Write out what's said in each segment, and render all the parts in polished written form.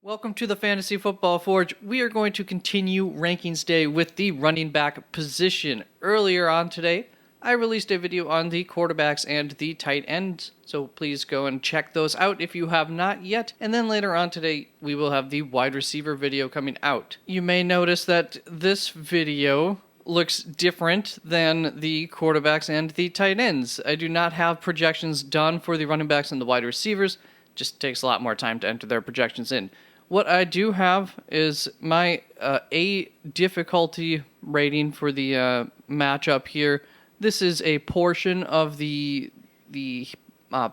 Welcome to the Fantasy Football Forge. We are going to continue Rankings Day with the running back position. Earlier on today, I released a video on the quarterbacks and the tight ends, so please go and check those out if you have not yet. And then later on today, we will have the wide receiver video coming out. You may notice that this video looks different than the quarterbacks and the tight ends. I do not have projections done for the running backs and the wide receivers. Just takes a lot more time to enter their projections in. What I do have is my A difficulty rating for the matchup here. This is a portion of the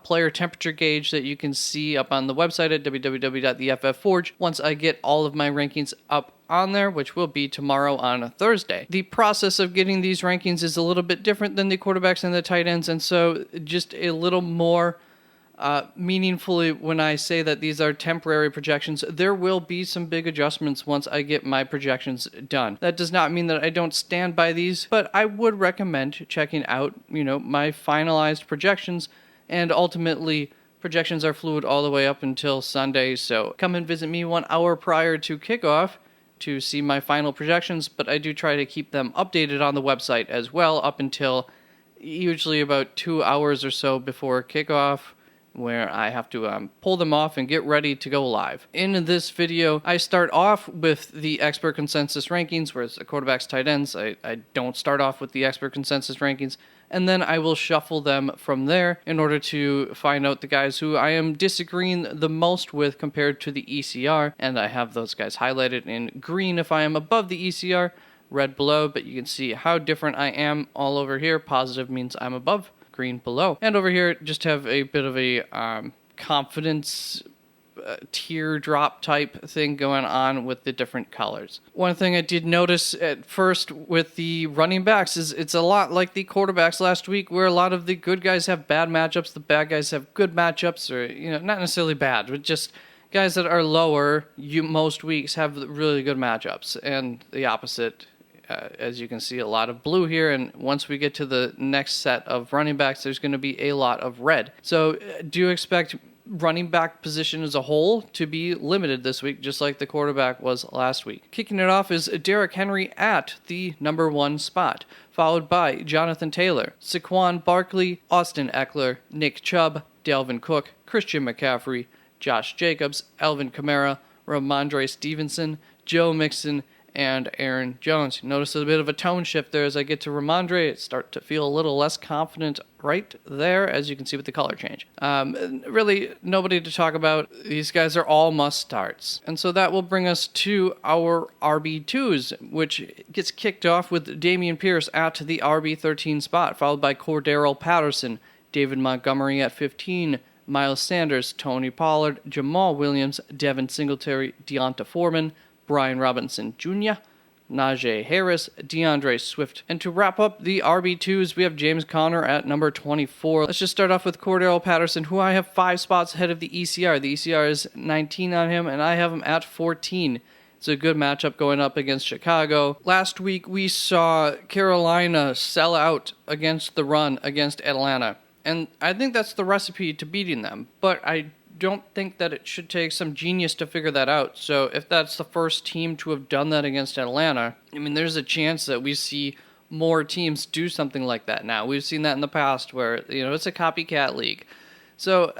player temperature gauge that you can see up on the website at www.theFFForge once I get all of my rankings up on there, which will be tomorrow on a Thursday. The process of getting these rankings is a little bit different than the quarterbacks and the tight ends, and so just a little more meaningfully when I say that these are temporary projections. There will be some big adjustments once I get my projections done. That does not mean that I don't stand by these, but I would recommend checking out, my finalized projections, and ultimately projections are fluid all the way up until Sunday, so come and visit me 1 hour prior to kickoff to see my final projections, but I do try to keep them updated on the website as well up until usually about 2 hours or so before kickoff, where I have to pull them off and get ready to go live. In this video, I start off with the expert consensus rankings, whereas the quarterbacks, tight ends, I don't start off with the expert consensus rankings, and then I will shuffle them from there in order to find out the guys who I am disagreeing the most with compared to the ECR, and I have those guys highlighted in green if I am above the ECR, red below, but you can see how different I am all over here. Positive means I'm above, green below. And over here, just have a bit of a confidence teardrop type thing going on with the different colors. One thing I did notice at first with the running backs is it's a lot like the quarterbacks last week, where a lot of the good guys have bad matchups, the bad guys have good matchups, or not necessarily bad, but just guys that are lower, most weeks have really good matchups, and the opposite. As you can see, a lot of blue here, and once we get to the next set of running backs, there's going to be a lot of red. So do expect running back position as a whole to be limited this week, just like the quarterback was last week. Kicking it off is Derrick Henry at the number 1 spot, followed by Jonathan Taylor, Saquon Barkley, Austin Eckler, Nick Chubb, Dalvin Cook, Christian McCaffrey, Josh Jacobs, Alvin Kamara, Ramondre Stevenson, Joe Mixon, and Aaron Jones. Notice a bit of a tone shift there as I get to Ramondre. It start to feel a little less confident right there, as you can see with the color change. Really, nobody to talk about. These guys are all must-starts. And so that will bring us to our RB2s, which gets kicked off with Dameon Pierce at the RB13 spot, followed by Cordarrelle Patterson, David Montgomery at 15, Miles Sanders, Tony Pollard, Jamal Williams, Devin Singletary, Deonta Foreman, Brian Robinson Jr., Najee Harris, DeAndre Swift. And to wrap up the RB2s, we have James Conner at number 24. Let's just start off with Cordarrelle Patterson, who I have 5 spots ahead of the ECR. The ECR is 19 on him, and I have him at 14. It's a good matchup going up against Chicago. Last week, we saw Carolina sell out against the run against Atlanta. And I think that's the recipe to beating them. But I don't think that it should take some genius to figure that out. So if that's the first team to have done that against Atlanta, there's a chance that we see more teams do something like that now. We've seen that in the past where, it's a copycat league. So,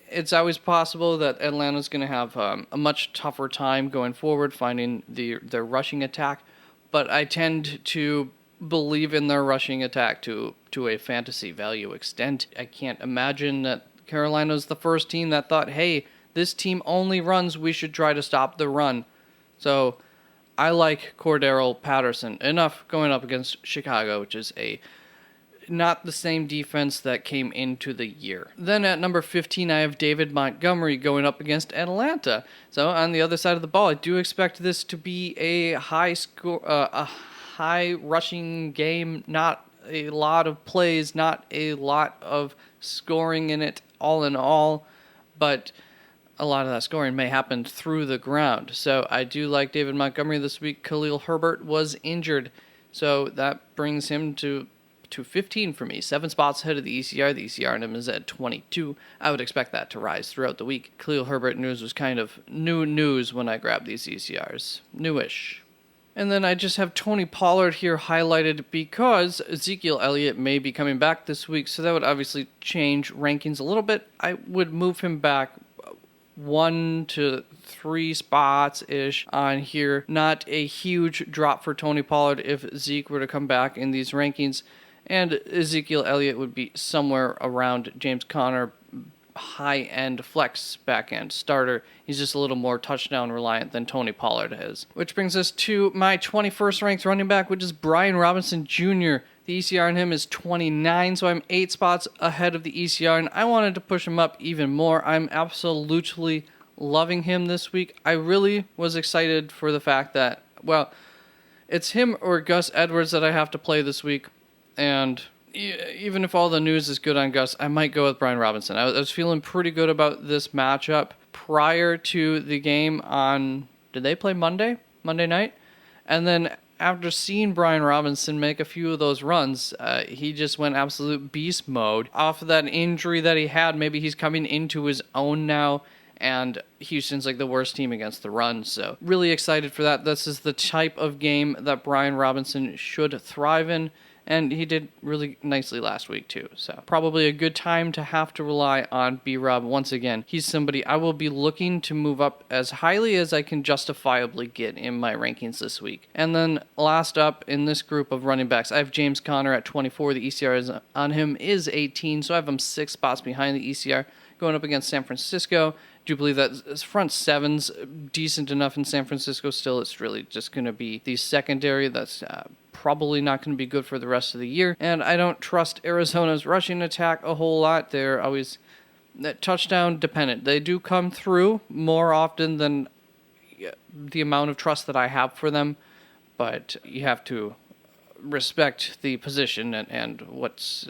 it's always possible that Atlanta's going to have a much tougher time going forward finding their rushing attack. But I tend to believe in their rushing attack to a fantasy value extent. I can't imagine that Carolina's the first team that thought, hey, this team only runs, we should try to stop the run. So I like Cordarrelle Patterson enough going up against Chicago, which is not the same defense that came into the year. Then at number 15, I have David Montgomery going up against Atlanta. So on the other side of the ball, I do expect this to be a high rushing game, not a lot of plays, not a lot of scoring in it all in all, but a lot of that scoring may happen through the ground. So I do like David Montgomery this week. Khalil Herbert was injured, so that brings him to to 15 for me, 7 spots ahead of the ECR. The ECR on him is at 22. I would expect that to rise throughout the week. Khalil Herbert news was kind of new news when I grabbed these ECRs. Newish. And then I just have Tony Pollard here highlighted because Ezekiel Elliott may be coming back this week, so that would obviously change rankings a little bit. I would move him back 1 to 3 spots-ish on here. Not a huge drop for Tony Pollard if Zeke were to come back in these rankings. And Ezekiel Elliott would be somewhere around James Conner, high-end flex back-end starter. He's just a little more touchdown reliant than Tony Pollard is. Which brings us to my 21st ranked running back, which is Brian Robinson Jr. The ECR on him is 29, so I'm 8 spots ahead of the ECR, and I wanted to push him up even more. I'm absolutely loving him this week. I really was excited for the fact that, well, it's him or Gus Edwards that I have to play this week, and even if all the news is good on Gus, I might go with Brian Robinson. I was feeling pretty good about this matchup prior to the game on, did they play Monday night? And then after seeing Brian Robinson make a few of those runs, he just went absolute beast mode. Off of that injury that he had, maybe he's coming into his own now, and Houston's like the worst team against the run, so really excited for that. This is the type of game that Brian Robinson should thrive in, and he did really nicely last week too, so probably a good time to have to rely on B-Rob once again. He's somebody I will be looking to move up as highly as I can justifiably get in my rankings this week. And then last up in this group of running backs, I have James Conner at 24. The ECR on him is 18, so I have him 6 spots behind the ECR going up against San Francisco. Do believe that front seven's decent enough in San Francisco still. It's really just going to be the secondary that's probably not going to be good for the rest of the year. And I don't trust Arizona's rushing attack a whole lot. They're always touchdown dependent. They do come through more often than the amount of trust that I have for them, but you have to respect the position and what's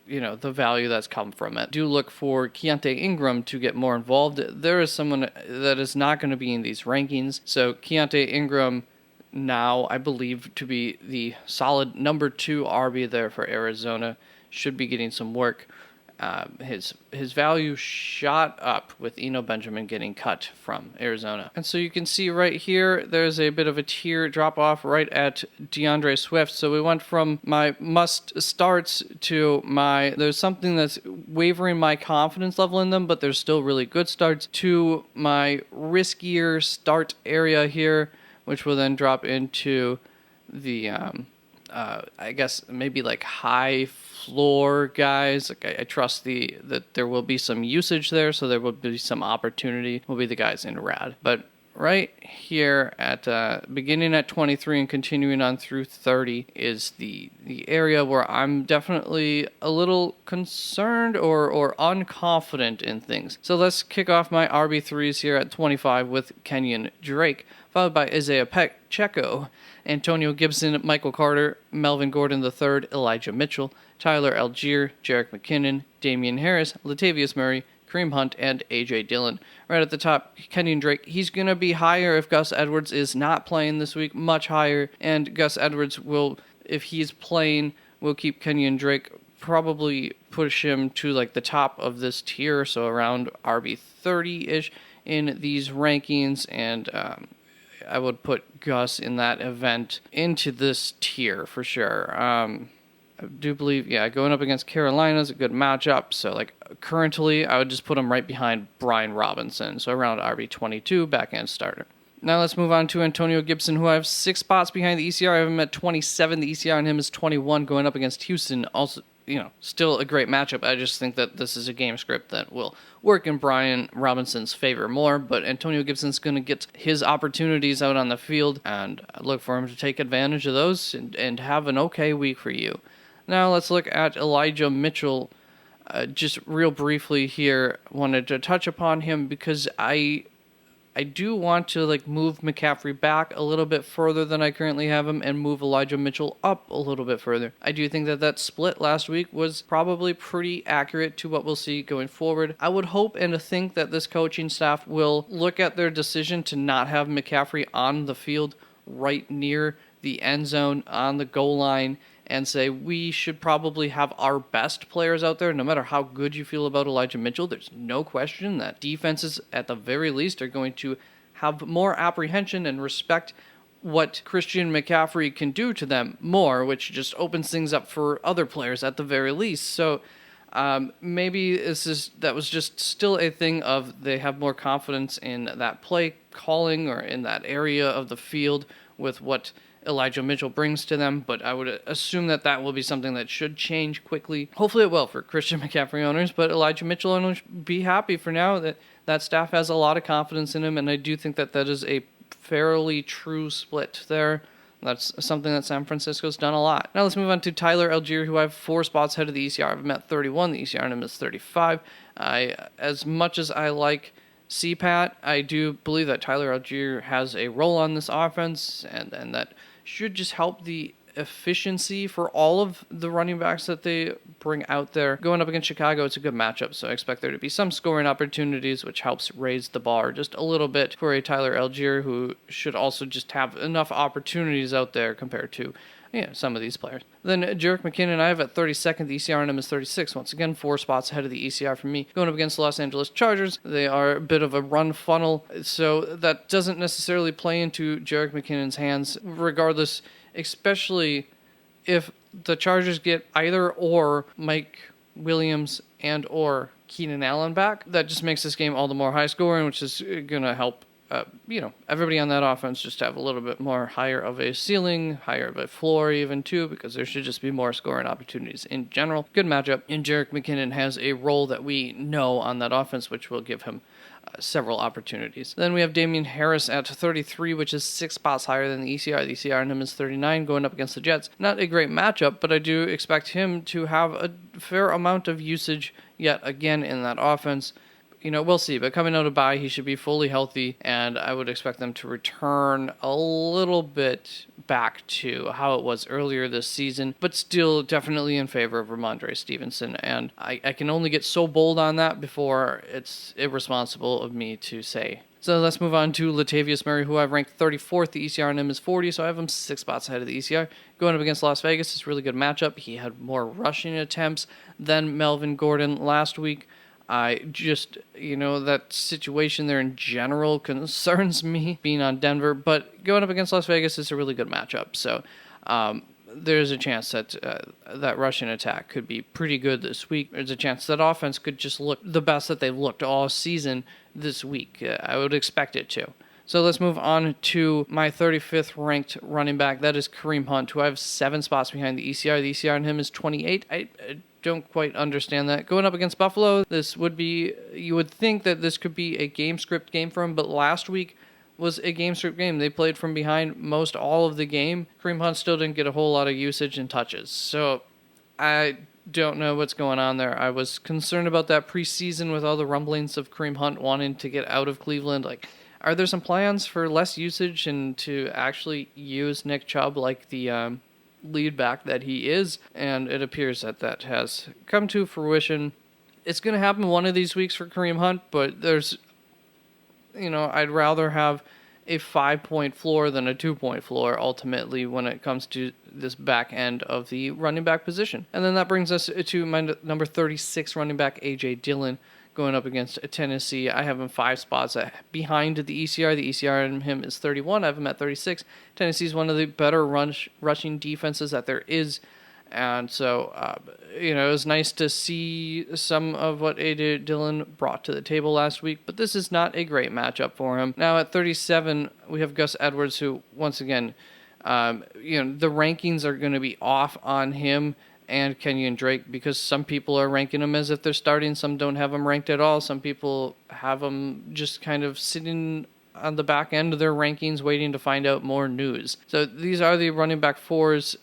the value that's come from it. Do look for Keontae Ingram to get more involved. There is someone that is not going to be in these rankings. So Keontae Ingram now, I believe, to be the solid number 2 RB there for Arizona, should be getting some work. His value shot up with Eno Benjamin getting cut from Arizona. And so you can see right here, there's a bit of a tier drop off right at DeAndre Swift. So we went from my must starts to there's something that's wavering my confidence level in them, but there's still really good starts, to my riskier start area here, which will then drop into the, I guess maybe like high floor guys. Like I trust that there will be some usage there, so there will be some opportunity. Will be the guys in rad. But right here at beginning at 23 and continuing on through 30 is the area where I'm definitely a little concerned or unconfident in things. So let's kick off my RB3s here at 25 with Kenyon Drake, followed by Isaiah Pacheco, Antonio Gibson, Michael Carter, Melvin Gordon III, Elijah Mitchell, Tyler Algier, Jerick McKinnon, Damian Harris, Latavius Murray, Kareem Hunt, and A.J. Dillon. Right at the top, Kenyon Drake. He's going to be higher if Gus Edwards is not playing this week, much higher. And Gus Edwards will, if he's playing, will keep Kenyon Drake, probably push him to like the top of this tier, so around RB 30-ish in these rankings. And I would put Gus in that event into this tier for sure. I do believe, going up against Carolina is a good matchup. So, like, currently, I would just put him right behind Brian Robinson. So, around RB22, back-end starter. Now, let's move on to Antonio Gibson, who I have 6 spots behind the ECR. I have him at 27. The ECR on him is 21, going up against Houston. Also, still a great matchup. I just think that this is a game script that will work in Brian Robinson's favor more, but Antonio Gibson's going to get his opportunities out on the field, and I look for him to take advantage of those and have an okay week for you. Now let's look at Elijah Mitchell. Just real briefly here, wanted to touch upon him because I do want to move McCaffrey back a little bit further than I currently have him and move Elijah Mitchell up a little bit further. I do think that split last week was probably pretty accurate to what we'll see going forward. I would hope and think that this coaching staff will look at their decision to not have McCaffrey on the field right near the end zone on the goal line and say we should probably have our best players out there, no matter how good you feel about Elijah Mitchell. There's no question that defenses, at the very least, are going to have more apprehension and respect what Christian McCaffrey can do to them more, which just opens things up for other players at the very least. So maybe that was just still a thing of they have more confidence in that play calling or in that area of the field with what Elijah Mitchell brings to them, but I would assume that will be something that should change quickly. Hopefully it will for Christian McCaffrey owners, but Elijah Mitchell owners, be happy for now that staff has a lot of confidence in him, and I do think that is a fairly true split there. That's something that San Francisco's done a lot. Now let's move on to Tyler Algier, who I have 4 spots ahead of the ECR. I've met 31. The ECR on him is 35. As much as I like CPAT, I do believe that Tyler Algier has a role on this offense, and that should just help the efficiency for all of the running backs that they bring out there. Going up against Chicago, it's a good matchup, so I expect there to be some scoring opportunities, which helps raise the bar just a little bit for a Tyler Algier, who should also just have enough opportunities out there compared to some of these players. Then Jerick McKinnon, I have at 32nd. The ECR on him is 36. Once again, 4 spots ahead of the ECR for me. Going up against the Los Angeles Chargers, they are a bit of a run funnel, so that doesn't necessarily play into Jerick McKinnon's hands, regardless, especially if the Chargers get either or Mike Williams and or Keenan Allen back. That just makes this game all the more high scoring, which is going to help everybody on that offense just have a little bit more higher of a ceiling, higher of a floor even too, because there should just be more scoring opportunities in general. Good matchup, and Jerick McKinnon has a role that we know on that offense, which will give him several opportunities. Then we have Damian Harris at 33, which is 6 spots higher than the ECR. The ECR on him is 39, going up against the Jets. Not a great matchup, but I do expect him to have a fair amount of usage yet again in that offense. We'll see, but coming out of bye, he should be fully healthy, and I would expect them to return a little bit back to how it was earlier this season, but still definitely in favor of Ramondre Stevenson, and I can only get so bold on that before it's irresponsible of me to say. So let's move on to Latavius Murray, who I've ranked 34th. The ECR on him is 40, so I have him 6 spots ahead of the ECR. Going up against Las Vegas is a really good matchup. He had more rushing attempts than Melvin Gordon last week. I just, that situation there in general concerns me, being on Denver, but going up against Las Vegas is a really good matchup. So there's a chance that that rushing attack could be pretty good this week. There's a chance that offense could just look the best that they've looked all season this week. I would expect it to. So let's move on to my 35th ranked running back. That is Kareem Hunt, who I have 7 spots behind the ECR. The ECR on him is 28. I don't quite understand that. Going up against Buffalo, you would think that this could be a game script game for him, but last week was a game script game. They played from behind most all of the game. Kareem Hunt still didn't get a whole lot of usage and touches. So I don't know what's going on there. I was concerned about that preseason with all the rumblings of Kareem Hunt wanting to get out of Cleveland. Are there some plans for less usage and to actually use Nick Chubb like the lead back that he is? And it appears that has come to fruition. It's going to happen one of these weeks for Kareem Hunt, but there's, I'd rather have a 5-point floor than a 2-point floor ultimately when it comes to this back end of the running back position. And then that brings us to my number 36 running back, A.J. Dillon, going up against Tennessee. I have him 5 spots behind the ECR. The ECR on him is 31. I have him at 36. Tennessee's one of the better rushing defenses that there is. And so, it was nice to see some of what A.J. Dillon brought to the table last week, but this is not a great matchup for him. Now at 37, we have Gus Edwards, who, once again, the rankings are going to be off on him and Kenyon Drake, because some people are ranking them as if they're starting, some don't have them ranked at all, some people have them just kind of sitting on the back end of their rankings waiting to find out more news. So these are the running back 4s,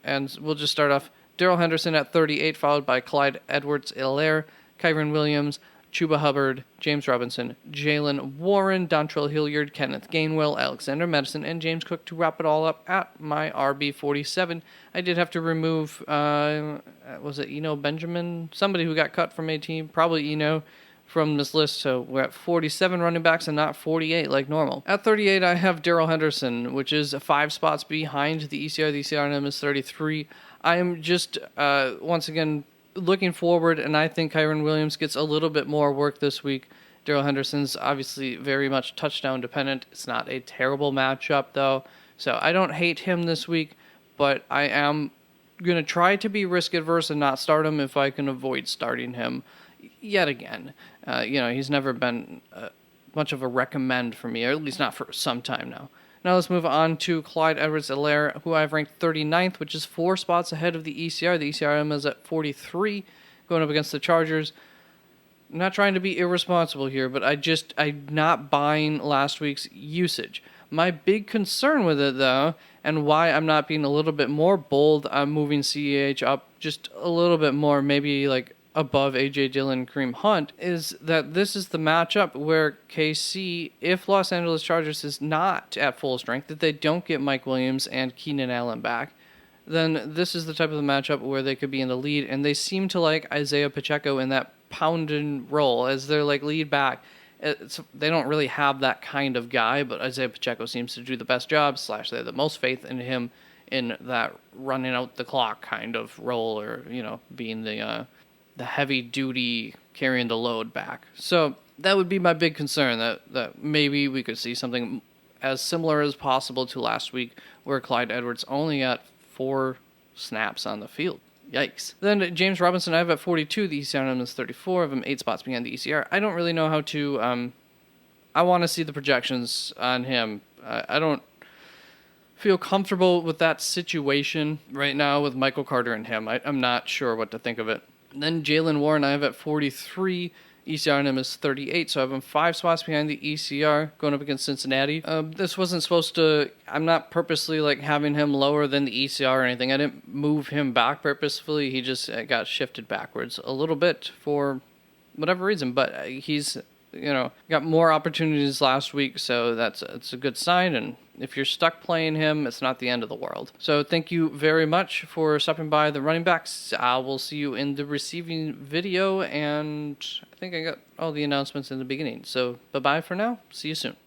and we'll just start off. Darrell Henderson at 38, followed by Clyde Edwards-Helaire, Kyren Williams, Chuba Hubbard, James Robinson, Jaylen Warren, Dontrell Hilliard, Kenneth Gainwell, Alexander Madison, and James Cook to wrap it all up at my RB47. I did have to remove, was it Eno Benjamin? Somebody who got cut from a team, probably Eno, from this list, so we're at 47 running backs and not 48 like normal. At 38, I have Darrell Henderson, which is 5 spots behind the ECR. The ECR on him is 33. I am just, once again, looking forward, and I think Kyren Williams gets a little bit more work this week. Darrell Henderson's obviously very much touchdown dependent. It's not a terrible matchup, though. So I don't hate him this week, but I am going to try to be risk adverse and not start him if I can avoid starting him yet again. He's never been much of a recommend for me, or at least not for some time now. Now let's move on to Clyde Edwards-Helaire, who I've ranked 39th, which is 4 spots ahead of the ECR. The ECRM is at 43, going up against the Chargers. I'm not trying to be irresponsible here, but I'm not buying last week's usage. My big concern with it, though, and why I'm not being a little bit more bold, I'm moving CEH up just a little bit more, maybe like above A.J. Dillon, Kareem Hunt, is that this is the matchup where KC, if Los Angeles Chargers is not at full strength, if they don't get Mike Williams and Keenan Allen back, then this is the type of the matchup where they could be in the lead, and they seem to like Isaiah Pacheco in that pounding role as their like lead back. They don't really have that kind of guy, but Isaiah Pacheco seems to do the best job, / they have the most faith in him in that running out the clock kind of role, or, being the heavy duty carrying the load back. So that would be my big concern, that maybe we could see something as similar as possible to last week, where Clyde Edwards only got 4 snaps on the field. Yikes. Then James Robinson, I have at 42. The ECR is 34 of him, 8 spots behind the ECR. I don't really know how to... I want to see the projections on him. I don't feel comfortable with that situation right now with Michael Carter and him. I'm not sure what to think of it. Then Jaylen Warren, I have at 43. ECR is 38, so I have him 5 spots behind the ECR going up against Cincinnati. This wasn't supposed to... I'm not purposely having him lower than the ECR or anything. I didn't move him back purposefully. He just got shifted backwards a little bit for whatever reason. But he's, got more opportunities last week, so it's a good sign. And if you're stuck playing him, it's not the end of the world. So thank you very much for stopping by the running backs. I will see you in the receiving video, and I think I got all the announcements in the beginning. So bye-bye for now. See you soon.